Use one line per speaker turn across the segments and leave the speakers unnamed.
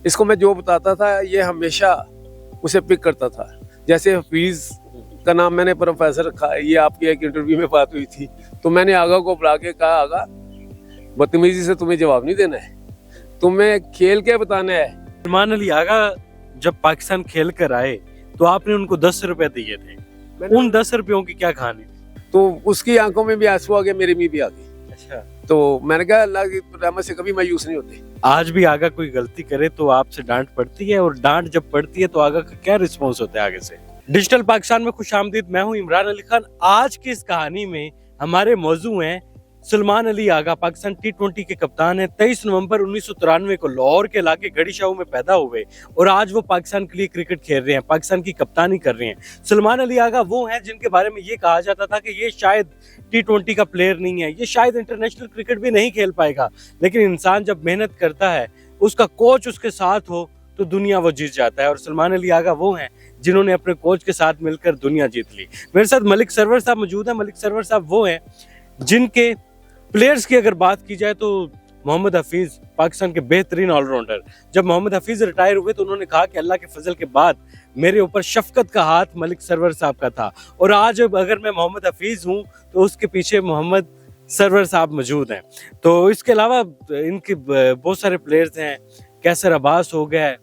इसको मैं जो बताता था ये हमेशा उसे पिक करता था। जैसे हफीज का नाम मैंने प्रोफेसर रखा, ये आपकी एक इंटरव्यू में बात हुई थी, तो मैंने आगा को बुला के कहा, आगा बदतमीजी से तुम्हें जवाब नहीं देना है, तुम्हें खेल के बताना है।
सलमान अली आगा जब पाकिस्तान खेल कर आए तो आपने उनको 10 रुपए दिए थे, उन 10 रुपयों की क्या कहानी?
तो उसकी आंखों में भी आंसू आ गए, मेरे में भी आ गए।
अच्छा,
तो मैंने कहा अल्लाह की रहमत से कभी मायूस नहीं होते।
आज भी आगा कोई गलती करे तो आपसे डांट पड़ती है, और डांट जब पड़ती है तो आगा का क्या रिस्पॉन्स होता है आगे से? डिजिटल पाकिस्तान में खुश आमदीद, मैं हूं इमरान अली खान। आज की इस कहानी में हमारे मौजू हैं सलमान अली आगा। पाकिस्तान T20 के कप्तान हैं। 23 नवंबर 1993 को लाहौर के इलाके गढ़ीशाहू में पैदा हुए और आज वो पाकिस्तान के लिए क्रिकेट खेल रहे हैं, पाकिस्तान की कप्तानी कर रहे हैं। सलमान अली आगा वो हैं जिनके बारे में ये कहा जाता था कि ये शायद T20 का प्लेयर नहीं है, ये शायद इंटरनेशनल क्रिकेट भी नहीं खेल पाएगा, लेकिन इंसान जब मेहनत करता है, उसका कोच उसके साथ हो तो दुनिया वो जीत जाता है। और सलमान अली आगा वो हैं जिन्होंने अपने कोच के साथ मिलकर दुनिया जीत ली। मेरे साथ मलिक सरवर साहब मौजूद हैं। मलिक सरवर साहब वो हैं जिनके प्लेयर्स की अगर बात की जाए तो मोहम्मद हफीज पाकिस्तान के बेहतरीन ऑलराउंडर। जब मोहम्मद हफीज रिटायर हुए तो उन्होंने कहा कि अल्लाह के फजल के बाद मेरे ऊपर शफकत का हाथ मलिक सरवर साहब का था, और आज अगर मैं मोहम्मद हफीज हूं तो उसके पीछे मोहम्मद सरवर साहब मौजूद हैं। तो इसके अलावा इनके बहुत सारे प्लेयर्स हैं, कैसर अब्बास हो गया,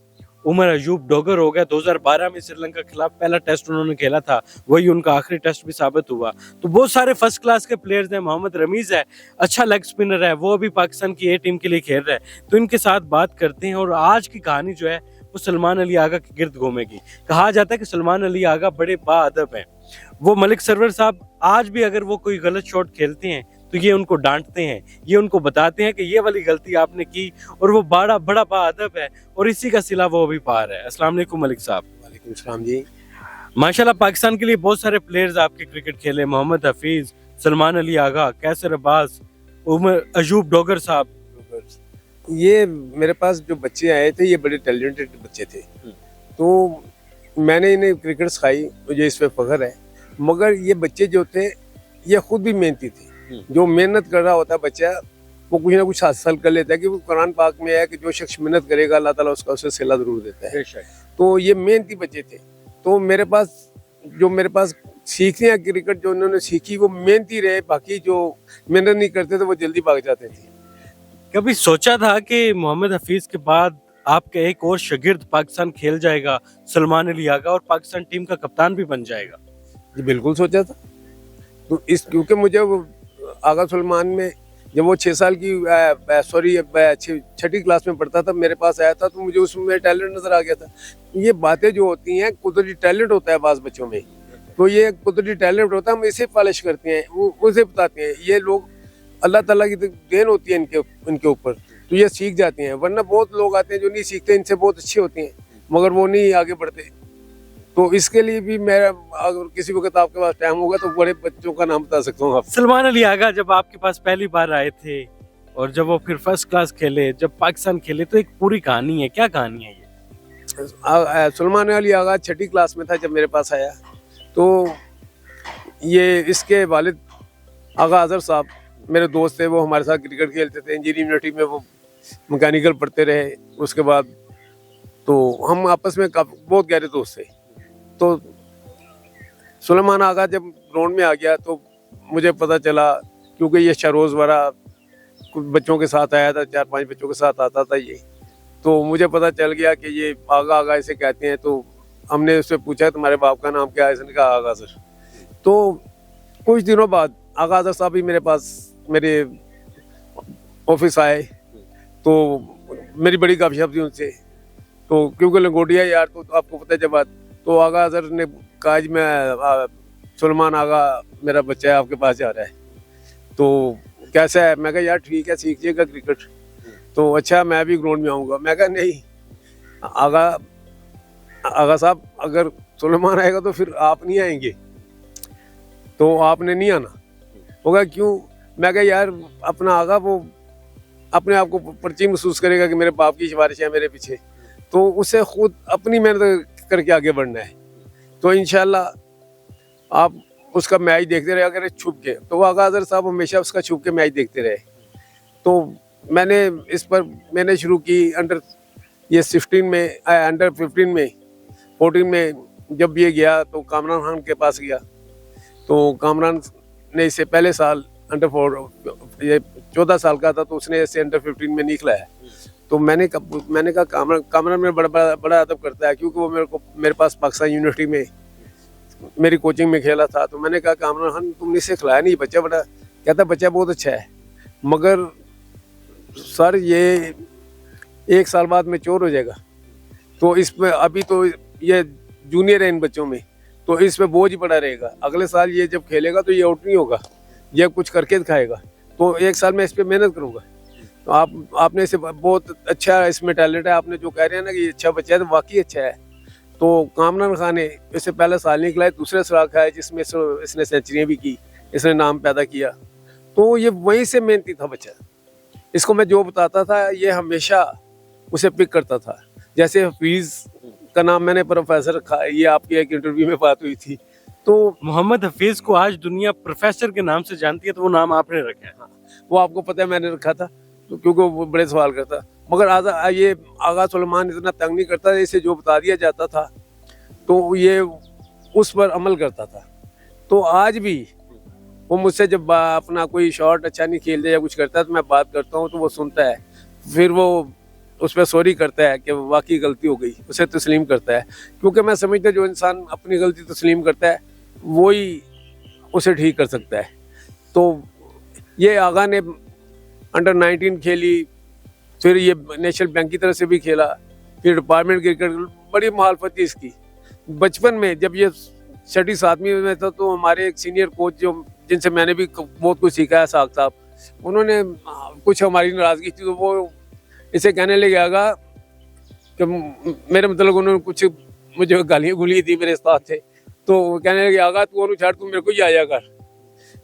उमर अयूब डोगर हो गया। 2012 में श्रीलंका के खिलाफ पहला टेस्ट उन्होंने खेला था, वही उनका आखिरी टेस्ट भी साबित हुआ। तो बहुत सारे फर्स्ट क्लास के प्लेयर्स हैं। मोहम्मद रमीज है, अच्छा लेग स्पिनर है, वो अभी पाकिस्तान की ए टीम के लिए खेल रहा है। तो इनके साथ बात करते हैं और आज की कहानी जो है वो सलमान अली आगा के गिर्द घूमेगी। कहा जाता है कि सलमान अली आगा बड़े बाअदब हैं। वो मलिक सरवर साहब आज भी अगर वो कोई गलत शॉट खेलते हैं तो ये उनको डांटते हैं, ये उनको बताते हैं कि ये वाली गलती आपने की, और वो बड़ा बड़ा बाअदब है और इसी का सिला वो अभी पा रहा है। अस्सलाम वालेकुम मलिक साहब।
वालेकुम सलाम जी।
माशाल्लाह पाकिस्तान के लिए बहुत सारे प्लेयर्स आपके क्रिकेट खेले, मोहम्मद हफीज, सलमान अली आगा, कैसर अब्बास, उमर अयूब डोगर साहब।
ये मेरे पास जो बच्चे आए थे ये बड़े टैलेंटेड बच्चे थे, तो मैंने इन्हें क्रिकेट सिखाई, मुझे इस पे फख्र है। मगर ये बच्चे जो थे ये खुद भी मेहनती थे। जो मेहनत कर रहा होता है बच्चा वो कुछ ना कुछ हासिल कर लेता है, कि वो कुरान पाक में है कि जो शख्स मेहनत करेगा अल्लाह ताला उसका उसे सिला जरूर देता है। तो ये मेहनती बच्चे थे। तो मेरे पास सीखते हैं क्रिकेट, जो उन्होंने सीखी वो मेहनती रहे, बाकी जो मेहनत नहीं करते थे वो जल्दी भाग जाते थे।
कभी सोचा था कि मोहम्मद हफीज के बाद आपका एक और शागिर्द पाकिस्तान खेल जाएगा, सलमान अली आगा, और पाकिस्तान टीम का कप्तान भी बन जाएगा?
जी बिल्कुल सोचा था। तो इस क्योंकि मुझे वो आगा सलमान में जब वो 6 साल की छठी क्लास में पढ़ता था, मेरे पास आया था, तो मुझे उसमें टैलेंट नजर आ गया था। ये बातें जो होती हैं, कुदरती टैलेंट होता है बाज़ बच्चों में, तो ये कुदरती टैलेंट होता है, हम इसे पॉलिश करते हैं, वो उसे बताते हैं। ये लोग अल्लाह ताला की देन होती है इनके ऊपर, तो ये सीख जाते हैं। वरना बहुत लोग आते हैं जो नहीं सीखते, इनसे बहुत अच्छे होते हैं मगर वो नहीं आगे बढ़ते। तो इसके लिए भी मैं अगर किसी वक्त आपके पास टाइम होगा तो बड़े बच्चों का नाम बता सकता हूँ।
सलमान अली आगा जब आपके पास पहली बार आए थे और जब वो फिर फर्स्ट क्लास खेले, जब पाकिस्तान खेले, तो एक पूरी कहानी है, क्या कहानी है ये?
सलमान अली आगा छठी क्लास में था जब मेरे पास आया। तो ये इसके वालिद आगा अजहर साहब मेरे दोस्त थे, वो हमारे साथ क्रिकेट खेलते थे। इंजीनियरिंग यूनिवर्सिटी में वो मैकेनिकल पढ़ते रहे। उसके बाद तो हम आपस में बहुत गहरे दोस्त थे। तो सुलेमान आगा जब ग्राउंड में आ गया तो मुझे पता चला, क्योंकि ये शरोज वाला कुछ बच्चों के साथ आया था, 4-5 बच्चों के साथ आता था ये, तो मुझे पता चल गया कि ये आगा आगा इसे कहते हैं। तो हमने उससे पूछा तुम्हारे बाप का नाम क्या है, इसने कहा आगा सर। तो कुछ दिनों बाद आगा अजहर साहब भी मेरे पास मेरे ऑफिस आए, तो मेरी बड़ी गपशप थी उनसे। तो क्योंकि लंगोटिया यार तो आपको पता है जब बात, तो आगा अजहर ने कहा जी मैं सलमान आगा मेरा बच्चा है आपके पास जा रहा है, तो कैसा है? मैं कहा यार ठीक है, सीखिएगा क्रिकेट। तो अच्छा मैं भी ग्राउंड में आऊँगा। मैं कहा नहीं आगा साहब, अगर सलमान आएगा तो फिर आप नहीं आएंगे, तो आपने नहीं आना होगा। क्यों? मैं कहा यार अपना आगा वो अपने आप को पर्ची महसूस करेगा कि मेरे बाप की सिफारिश है मेरे पीछे, तो उसे खुद अपनी मेहनत करके आगे बढ़ना है। तो इंशाल्लाह आप उसका मैच देखते रहे अगर छुप के, तो आगा अजहर साहब हमेशा उसका छुप के मैच देखते रहे। तो मैंने इस पर शुरू की अंडर ये 16 में अंडर 15 में 14 में जब ये गया तो कामरान खान के पास गया, तो कामरान ने इससे पहले साल अंडर 4 ये 14 साल का था तो उसने ऐसे अंडर 15 में नहीं खिलाया। तो मैंने कहा कामरान में बड़ा अदब करता है, क्योंकि वो मेरे पास पाकिस्तान यूनिवर्सिटी में मेरी कोचिंग में खेला था। तो मैंने कहा कामरान खान तुमने इसे खिलाया नहीं, बच्चा बड़ा, कहता बच्चा बहुत अच्छा है, मगर सर ये 1 साल बाद में चोर हो जाएगा, तो इसमें अभी तो ये जूनियर है इन बच्चों में, तो इस पे बोझ ही पड़ा रहेगा। अगले साल ये जब खेलेगा तो ये आउट नहीं होगा, ये कुछ करके दिखाएगा, तो 1 साल में इस पे मेहनत करूँगा। तो आपने इसे बहुत अच्छा, इसमें टैलेंट है, आपने जो कह रहे हैं ना कि ये अच्छा बच्चा है, तो वाकई अच्छा है। तो कामरान खान ने इससे पहले साल नहीं खिलाया, दूसरे साल खाया जिसमें इसने सेंचुरियाँ भी की, इसने नाम पैदा किया। तो ये वहीं से मेहनती था बच्चा, इसको मैं जो बताता था ये हमेशा उसे पिक करता था। जैसे हफीज़ का नाम मैंने प्रोफेसर रखा, ये आपकी एक इंटरव्यू में बात हुई थी। तो
मोहम्मद हफीज को आज दुनिया प्रोफेसर के नाम से जानती है, तो वो नाम आपने रखा है।
वो आपको पता है मैंने रखा था, तो क्योंकि वो बड़े सवाल करता, मगर ये आगा सुलेमान इतना तंग नहीं करता, इसे जो बता दिया जाता था तो ये उस पर अमल करता था। तो आज भी वो मुझसे जब अपना कोई शॉट अच्छा नहीं खेलता या कुछ करता है तो मैं बात करता हूँ तो वो सुनता है, फिर वो उस पर सॉरी करता है कि वाकई गलती हो गई, उसे तस्लीम करता है। क्योंकि मैं समझता जो इंसान अपनी गलती तस्लीम करता है वही उसे ठीक कर सकता है। तो ये आगा ने अंडर 19 खेली, फिर ये नेशनल बैंक की तरफ से भी खेला, फिर डिपार्टमेंट क्रिकेट, बड़ी मुखालफत थी इसकी। बचपन में जब ये 6वीं 7वीं में था तो हमारे एक सीनियर कोच जो जिनसे मैंने भी बहुत कुछ सीखा है, साग साहब, उन्होंने कुछ हमारी नाराज़गी थी तो वो इसे कहने लगे आगा कि मेरे मतलब उन्होंने कुछ मुझे गालियाँ गुली थी मेरे साथ थे, तो कहने लगे आगा तू और छाड़, तू मेरे को ही आया कर।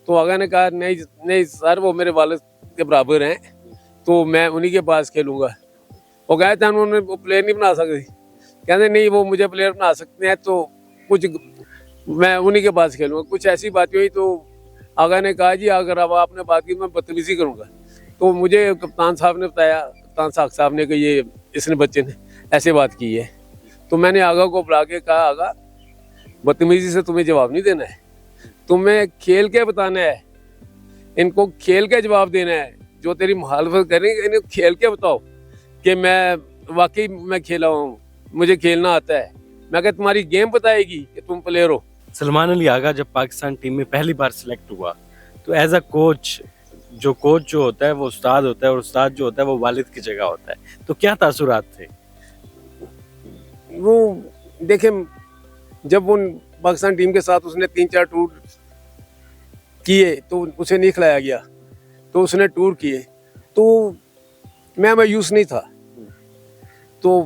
तो आगा ने कहा नहीं नहीं सर, वो मेरे वालिद के बराबर हैं, तो मैं उन्हीं के पास खेलूँगा। वो गए थे, उन्होंने वो प्लेयर नहीं बना सकती, कहते नहीं वो मुझे प्लेयर बना सकते हैं, तो कुछ मैं उन्हीं के पास खेलूँगा। कुछ ऐसी बात हुई तो आगा ने कहा जी अगर अब आपने बात की मैं बदतमीजी करूँगा। तो मुझे कप्तान साहब ने बताया, कप्तान साहब ने कि ये इसने बच्चे ने ऐसे बात की है। तो मैंने आगा को बुला के कहा आगा बदतमीजी से तुम्हें जवाब नहीं देना है, तुम्हें खेल के बताना है, इनको खेल के जवाब देना है। जो तेरी मुखालफत करेंगे इन्हें खेल के बताओ कि मैं वाकई मैं खेला हूँ, मुझे खेलना आता है। मैं क्या तुम्हारी गेम बताएगी कि तुम प्लेयर हो।
सलमान अली आगा जब पाकिस्तान टीम में पहली बार सिलेक्ट हुआ तो एज अ कोच जो होता है वो उस्ताद होता है, और उस्ताद जो होता है वो वालिद की जगह होता है, तो क्या तासुरात थे?
वो देखें, जब उन पाकिस्तान टीम के साथ उसने 3-4 टूर किए तो उसे नहीं खिलाया गया, तो उसने टूर किए तो मैं मायूस नहीं था। तो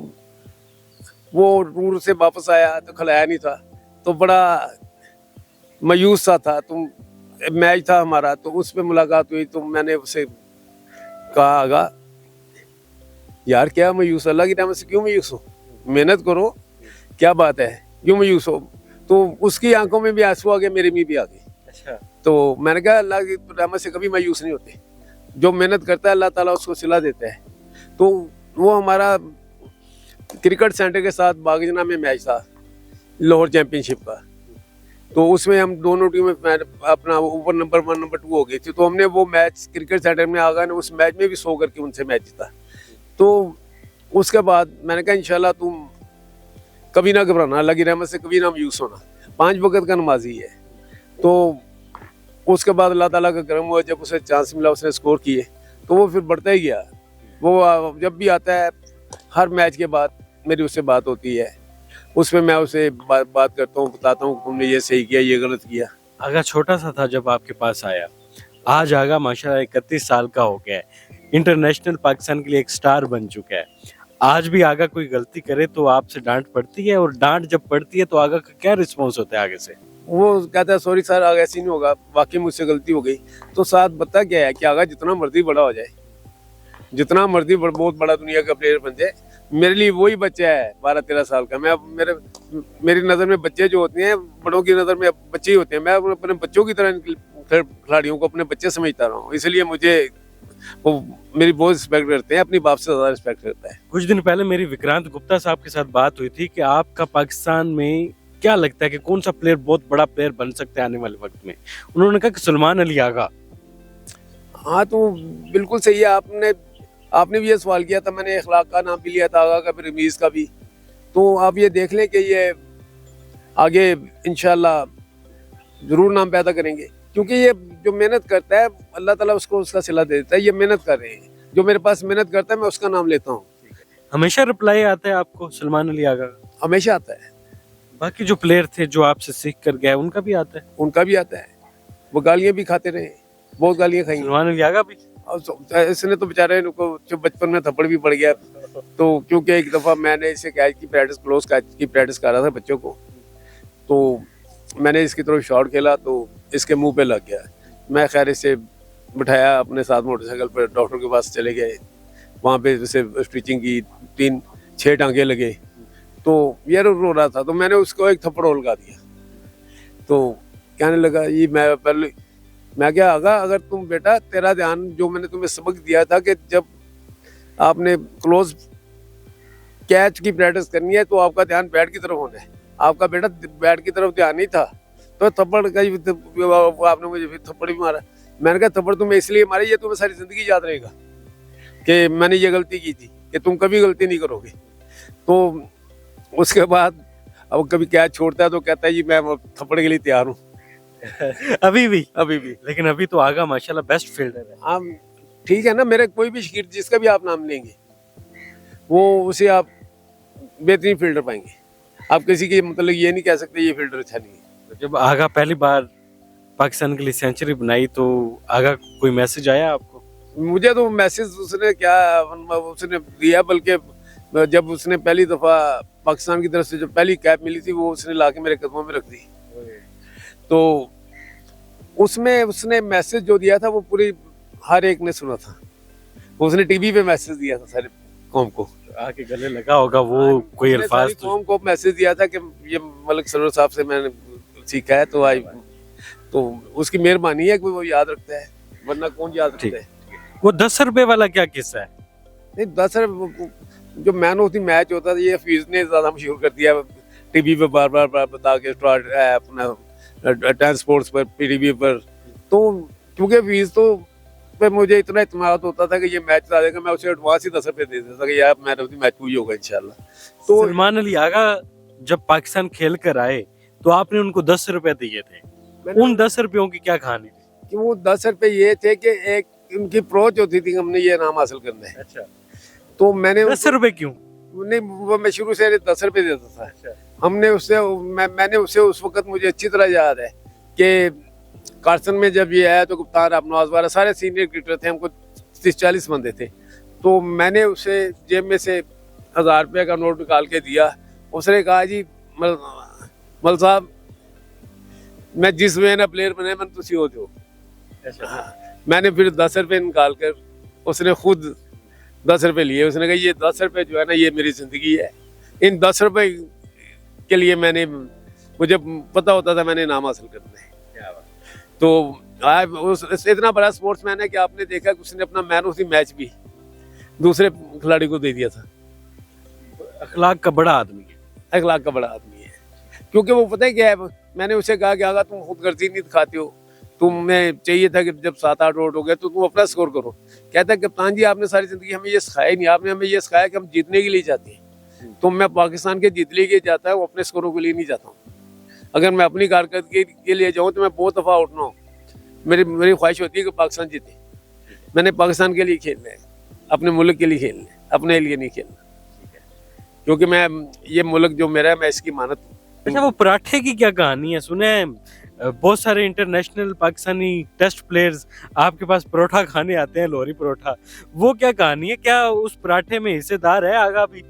वो टूर से वापस आया तो खिलाया नहीं था, तो बड़ा मायूस सा था। तो मैच था हमारा, तो उस पर मुलाकात हुई तो मैंने उसे कहा आगा यार क्या मायूस, अल्लाह की रहमत से क्यों मायूस हो, मेहनत करो, क्या बात है क्यों मायूस हो। तो उसकी आंखों में भी आंसू आ गए, मेरे में भी आ गए।
अच्छा।
तो मैंने कहा अल्लाह की रहमत से कभी मायूस नहीं होते, जो मेहनत करता है अल्लाह ताला उसको सिला देता है। तो वो हमारा क्रिकेट सेंटर के साथ बागजना में मैच था लाहौर चैंपियनशिप का, तो उसमें हम दोनों टीमें अपना ऊपर नंबर 1 नंबर 2 हो गई थी। तो हमने वो मैच क्रिकेट सेंटर में आगा ने उस मैच में भी 100 करके उनसे मैच जीता। तो उसके बाद मैंने कहा इंशाल्लाह तुम कभी ना घबराना, अल्लाह की रहमत से कभी ना मायूस होना, 5 वक्त का नमाजी है। तो उसके बाद अल्लाह ताला का करम हुआ, जब उसे चांस मिला उसने स्कोर किए तो वो फिर बढ़ता ही गया। वो जब भी आता है हर मैच के बाद मेरी उससे बात होती है, उसमें मैं उसे बात करता हूँ, बताता हूँ तुमने ये सही किया, ये गलत किया।
आगा छोटा सा था जब आपके पास आया, आज आगा माशाल्लाह 31 साल का हो गया है, इंटरनेशनल पाकिस्तान के लिए एक स्टार बन चुका है। आज भी आगा कोई गलती करे तो आपसे डांट पड़ती है, और डांट जब पड़ती है तो आगा का क्या रिस्पॉन्स होता है आगे से?
वो कहता है सॉरी सर आगे ऐसी नहीं होगा, वाकई मुझसे गलती हो गई। तो साथ बता क्या है कि आगा जितना मर्जी बड़ा हो जाए, जितना मर्जी बहुत बड़ा दुनिया का प्लेयर बन जाए, मेरे लिए वही बच्चा है 12-13 साल का। मैं मेरी नज़र में बच्चे जो होते हैं, बड़ों की नज़र में बच्चे ही होते हैं। मैं अपने बच्चों की तरह खिलाड़ियों को अपने बच्चे समझता रहा हूँ, इसलिए मुझे वो मेरी बहुत रिस्पेक्ट करते हैं, अपनी बाप से ज़्यादा रिस्पेक्ट करता है।
कुछ दिन पहले मेरी विक्रांत गुप्ता साहब के साथ बात हुई थी कि आपका पाकिस्तान में क्या लगता है कि कौन सा प्लेयर बहुत बड़ा प्लेयर बन सकता है आने वाले वक्त में। उन्होंने कहा कि सलमान अली आगा।
हाँ तो बिल्कुल सही है, आपने भी ये सवाल किया था, मैंने इखलाक का नाम भी लिया था, आगा का भी, रमीज़ का भी। तो आप ये देख लें कि ये आगे इंशाल्लाह ज़रूर नाम पैदा करेंगे, क्योंकि ये जो मेहनत करता है अल्लाह ताला उसको उसका सिला दे देता है। ये मेहनत कर रहे हैं, जो मेरे पास मेहनत करता है मैं उसका नाम लेता हूँ।
हमेशा रिप्लाई आता है आपको सलमान अली आगा का?
हमेशा आता है।
बाकी जो प्लेयर थे जो आपसे सीख कर गए उनका भी आता है?
उनका भी आता है, वो गालियाँ भी खाते रहे, बहुत गालियाँ खाई।
सलमान अली आगा भी?
और इसने तो बेचारे को जो बचपन में थप्पड़ भी पड़ गया, तो क्योंकि एक दफ़ा मैंने इसे कैच की प्रैक्टिस, क्लोज कैच की प्रैक्टिस कर रहा था बच्चों को, तो मैंने इसकी तरफ शॉट खेला तो इसके मुंह पे लग गया। मैं खैर इसे बिठाया अपने साथ मोटरसाइकिल पर, डॉक्टर के पास चले गए, वहाँ पे इसे स्टिचिंग की, 6 टांगे लगे, तो ये रो रहा था, तो मैंने उसको एक थप्पड़ और लगा दिया। तो कहने लगा ये मैं क्या आगा, अगर तुम बेटा, तेरा ध्यान, जो मैंने तुम्हें सबक दिया था कि जब आपने क्लोज कैच की प्रैक्टिस करनी है तो आपका ध्यान बैट की तरफ होना है, आपका बेटा बैट की तरफ ध्यान नहीं था, तो थप्पड़ का आपने मुझे फिर थप्पड़ भी मारा। मैंने कहा थप्पड़ तुम्हें इसलिए मारी, ये तुम्हें सारी जिंदगी याद रहेगा कि मैंने ये गलती की थी, कि तुम कभी गलती नहीं करोगे। तो उसके बाद अब कभी कैच छोड़ता है तो कहता है जी मैं थप्पड़ के लिए तैयार हूँ।
अभी भी?
अभी भी।
लेकिन अभी तो आगा माशाल्लाह बेस्ट फील्डर है।
हाँ ठीक है ना, मेरे कोई भी शकीर जिसका भी आप नाम लेंगे वो उसे आप बेहतरीन फील्डर पाएंगे। आप किसी की मतलब ये नहीं कह सकते ये फील्डर अच्छा नहीं है।
जब आगा पहली बार पाकिस्तान के लिए सेंचुरी बनाई तो आगा कोई मैसेज आया आपको?
मुझे तो मैसेज उसने दिया, बल्कि जब उसने पहली दफा पाकिस्तान की तरफ से जो पहली कैप मिली थी वो उसने लाके मेरे कदमों में रख दी, तो उसमें उसने मैसेज जो दिया था वो पूरी हर एक ने सुना था। उसने टीवी पे मैसेज दिया था सारे कौम को,
आके गले लगा होगा वो कोई अल्फाज तो।
कौम को मैसेज दिया था कि ये मलिक सरोवर साहब से मैंने सीखा है, तो आई तो उसकी मेहरबानी है कि वो याद रखता है, वरना कौन याद रखता है।
वो 10 रुपए वाला क्या किस्सा है?
नहीं 10 जो मैन ऑफ द मैच होता था ये हफीज ने ज्यादा मशहूर कर दिया, टीवी पे बार बार बता के अपना 10 स्पोर्ट्स पर, टीवी पर। तो क्योंकि हफीज तो पे मुझे इतना इत्मीनान होता था कि ये मैच आ जाएगा, मैं उसे एडवांस ही 10 रुपए दे देता था कि यार मैन ऑफ द मैच पूरी होगा इंशाल्लाह। तो
सलमान अली आगा जब पाकिस्तान खेल कर आए तो आपने उनको 10 रुपए दिए थे, उन 10 रुपयों की क्या कहानी थी?
कि वो 10 रुपए ये थे कि एक उनकी अप्रोच होती थी, हमने ये नाम हासिल करना है।
अच्छा,
तो मैंने
10 रुपए क्यों?
नहीं, वो मैं शुरू से 10 रुपए देता था।
अच्छा।
हमने उससे मैंने उसे उस वक्त मुझे अच्छी तरह याद है कि कार्सन में जब ये आया तो कप्तान रामनवाज वाला सारे सीनियर क्रिकेटर थे, हमको 30-40 बंदे थे, तो मैंने उसे जेब में से 1000 रुपये का नोट निकाल के दिया। उसने कहा जी मल साहब मैं जिस वे ना प्लेयर बने मन तुसी हो जो। मैंने फिर 10 रुपये निकाल कर, उसने खुद 10 रुपये लिए, उसने कहा ये 10 रुपये जो है ना ये मेरी जिंदगी है, इन 10 रुपये के लिए मुझे पता होता था मैंने नाम हासिल करना है। तो इतना बड़ा स्पोर्ट्समैन है कि आपने देखा कि उसने अपना मैन ऑफ द मैच भी दूसरे खिलाड़ी को दे दिया था।
अखलाक का बड़ा आदमी है,
अखलाक का बड़ा आदमी है, क्योंकि वो पता है क्या है, मैंने उसे कहा कि आगा तुम खुद गर्जी नहीं दिखाते हो, तुम्हें चाहिए था कि जब 7-8 आउट हो गए तो तुम अपना स्कोर करो। कहता है कप्तान जी आपने सारी जिंदगी हमें ये सिखाया ही नहीं, आपने हमें ये सिखाया कि हम जीतने के लिए जाते हैं, तो मैं पाकिस्तान के जीतने के लिए जाता है, वो अपने स्कोरों के लिए नहीं जाता हूँ। अगर मैं अपनी कारकर्दगी के लिए जाऊँ तो मैं बहुत दफ़ा आउट ना हूँ, मेरी ख्वाहिश होती है कि पाकिस्तान जीते। मैंने पाकिस्तान के लिए खेलना है, अपने मुल्क के लिए खेलना है, अपने लिए नहीं खेलना, क्योंकि मैं ये मुल्क जो मेरा है मैं इसकी मानत हूँ।
अच्छा, वो पराठे की क्या कहानी है? सुने बहुत सारे इंटरनेशनल पाकिस्तानी टेस्ट प्लेयर्स आपके पास परोठा खाने आते हैं, लोहरी परोठा, वो क्या कहानी है? क्या उस पराठे में हिस्सेदार है आगा भी?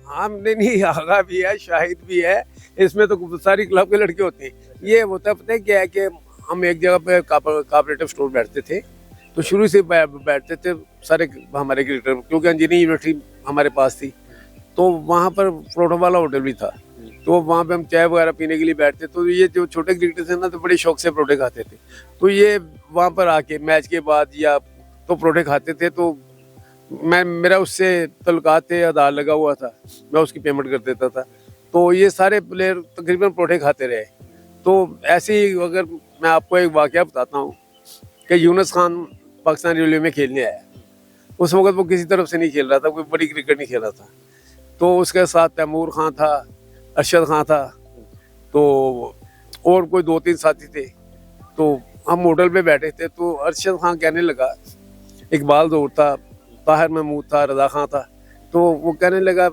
हाँ नहीं, आगा भी है, शाहिद भी है, इसमें तो सारी क्लब के लड़के होते हैं। ये होता पता है क्या है कि हम एक जगह पे कोऑपरेटिव स्टोर बैठते थे, तो शुरू से बैठते थे सारे हमारे क्रिकेटर, क्योंकि इंजीनियरिंग यूनिवर्सिटी हमारे पास थी, तो वहाँ पर परोठा वाला होटल भी था, तो वहाँ पे हम चाय वगैरह पीने के लिए बैठते। तो ये जो छोटे क्रिकेटर थे ना तो बड़े शौक से परोठे खाते थे, तो ये वहाँ पर आके मैच के बाद या तो परोठे खाते थे, तो मेरा उससे तल्लुकात आधार लगा हुआ था, मैं उसकी पेमेंट कर देता था। तो ये सारे प्लेयर तकरीबन परोठे खाते रहे। तो ऐसे ही अगर मैं आपको एक वाकया बताता हूँ कि यूनुस खान पाकिस्तान रेलवे में खेलने आया। उस वक्त वो किसी तरफ से नहीं खेल रहा था, कोई बड़ी क्रिकेट नहीं खेल रहा था। तो उसके साथ तैमूर खान था, अरशद खान था, तो और कोई 2-3 साथी थे। तो हम होटल पे बैठे थे, तो अरशद खान कहने लगा, इकबाल दौर था, ताहिर महमूद था, रजा खान था। तो वो कहने लगा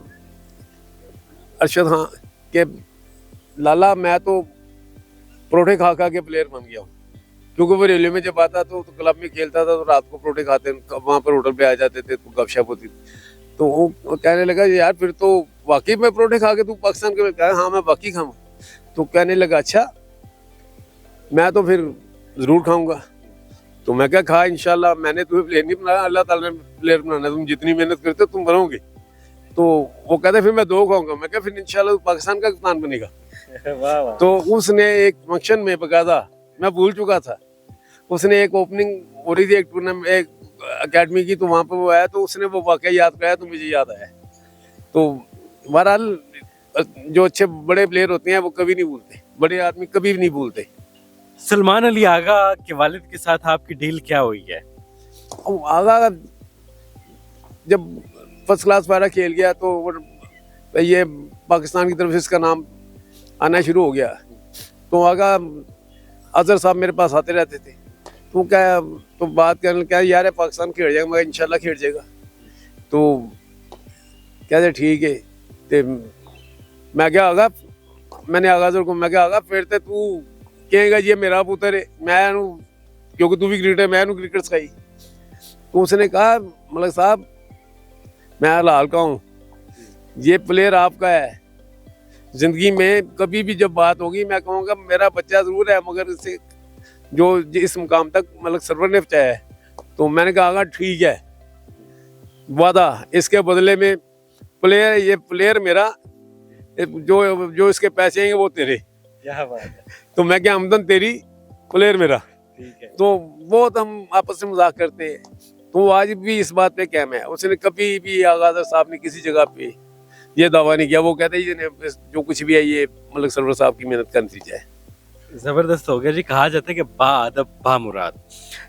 अरशद खान के लाला मैं तो परोठे खा खा के प्लेयर बन गया हूँ, क्योंकि वो रेलवे में जब आता तो क्लब में खेलता था, तो रात को परोठे खाते वहाँ पर होटल पे आ जाते थे, तो गपशप होती थी। तो वो कहने लगा यार फिर तो वाकई में परोठे खा के तू पाकिस्तान के। कहा हाँ मैं वाकई खाऊँ। तो कहने लगा अच्छा मैं तो फिर जरूर खाऊंगा। तो मैं क्या खा इंशाल्लाह, मैंने तुम्हें प्लेयर नहीं बनाया, अल्लाह ताला ने प्लेयर बनाना, तुम जितनी मेहनत करते हो तुम बनोगे। तो वो कहते फिर मैं 2 खाऊंगा। मैं क्या फिर इंशाल्लाह पाकिस्तान का कप्तान बनेगा।
वाह वाह।
तो उसने एक फंक्शन में बकायदा, मैं भूल चुका था, उसने एक ओपनिंग हो रही थी एक टूर्नामेंट एक अकेडमी की, तो वहाँ पर वो आया, तो उसने वो वाकया याद कराया, तो मुझे याद आया। तो बहरहाल जो अच्छे बड़े प्लेयर होते हैं वो कभी नहीं भूलते, बड़े आदमी कभी भी नहीं भूलते।
सलमान अली आगा के वालिद के साथ आपकी डील क्या हुई है?
आगा जब फर्स्ट क्लास पारा खेल गया तो ये पाकिस्तान की तरफ से इसका नाम आना शुरू हो गया। तो आगा अजहर साहब मेरे पास आते रहते थे, तो क्या तो बात करने क्या यार है पाकिस्तान खेल जाएगा, मगर इंशाल्लाह खेल जाएगा। तो कहते ठीक है। ते मैं क्या आगा, मैंने आगा को मैं क्या आगा फिर ते तू कहेगा ये मेरा पुत्र है, मैं क्योंकि तू भी क्रिकेटर, मैं क्रिकेट सिखाई। तो उसने कहा मलिक साहब मैं हलाल का हूँ, ये प्लेयर आपका है, जिंदगी में कभी भी जब बात होगी मैं कहूँगा मेरा बच्चा जरूर है, मगर इसे जो इस मुकाम तक मलिक सरवर ने पहुंचाया है। तो मैंने कहा ठीक है, वादा इसके बदले में प्लेयर, ये प्लेयर मेरा, जो इसके पैसे हैं वो तेरे।
क्या बात है।
तो मैं क्या आमदन तेरी, प्लेयर मेरा।
ठीक है।
तो वो तो हम आपस में मजाक करते हैं। तो आज भी इस बात पे कहम है, उसने कभी भी आगाज़र साहब ने किसी जगह पे ये दावा नहीं किया। वो कहते हैं जो कुछ भी है ये मलिक सरवर साहब की मेहनत का नतीजा है।
जबरदस्त हो गया जी। कहा जाता है कि बाअदब बामुराद।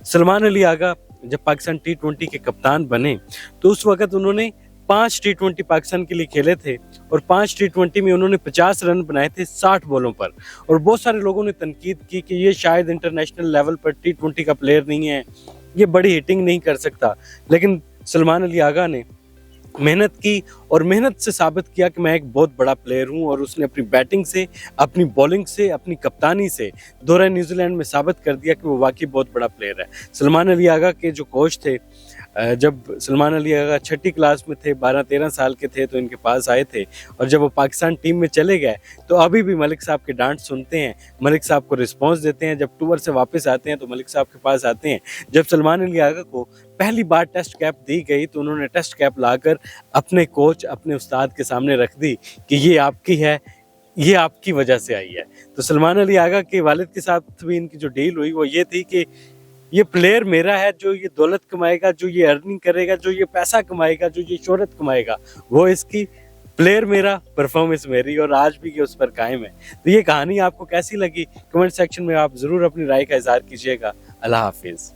सलमान अली आगा जब पाकिस्तान T20 के कप्तान बने तो उस वक्त उन्होंने 5 T20 पाकिस्तान के लिए खेले थे और 5 T20 में उन्होंने 50 रन बनाए थे 60 बॉलों पर। और बहुत सारे लोगों ने तनकीद की कि ये शायद इंटरनेशनल लेवल पर T20 का प्लेयर नहीं है, ये बड़ी हिटिंग नहीं कर सकता। लेकिन सलमान अली आगा ने मेहनत की और मेहनत से साबित किया कि मैं एक बहुत बड़ा प्लेयर हूं। और उसने अपनी बैटिंग से, अपनी बॉलिंग से, अपनी कप्तानी से दौरे न्यूजीलैंड में साबित कर दिया कि वो वाकई बहुत बड़ा प्लेयर है। सलमान अली आगा के जो कोच थे, जब सलमान अली आगा 6ठी क्लास में थे, 12-13 साल के थे, तो इनके पास आए थे। और जब वो पाकिस्तान टीम में चले गए तो अभी भी मलिक साहब के डांट सुनते हैं, मलिक साहब को रिस्पॉन्स देते हैं। जब टूर से वापस आते हैं तो मलिक साहब के पास आते हैं। जब सलमान अली आगा को पहली बार टेस्ट कैप दी गई तो उन्होंने टेस्ट कैप लाकर अपने कोच, अपने उस्ताद के सामने रख दी कि ये आपकी है, ये आपकी वजह से आई है। तो सलमान अली आगा के वालिद के साथ भी इनकी जो डील हुई वो ये थी कि ये प्लेयर मेरा है, जो ये दौलत कमाएगा, जो ये अर्निंग करेगा, जो ये पैसा कमाएगा, जो ये शोहरत कमाएगा, वो इसकी, प्लेयर मेरा, परफॉर्मेंस मेरी। और आज भी ये उस पर कायम है। तो ये कहानी आपको कैसी लगी कमेंट सेक्शन में आप जरूर अपनी राय का इजहार कीजिएगा। अल्लाह हाफिज।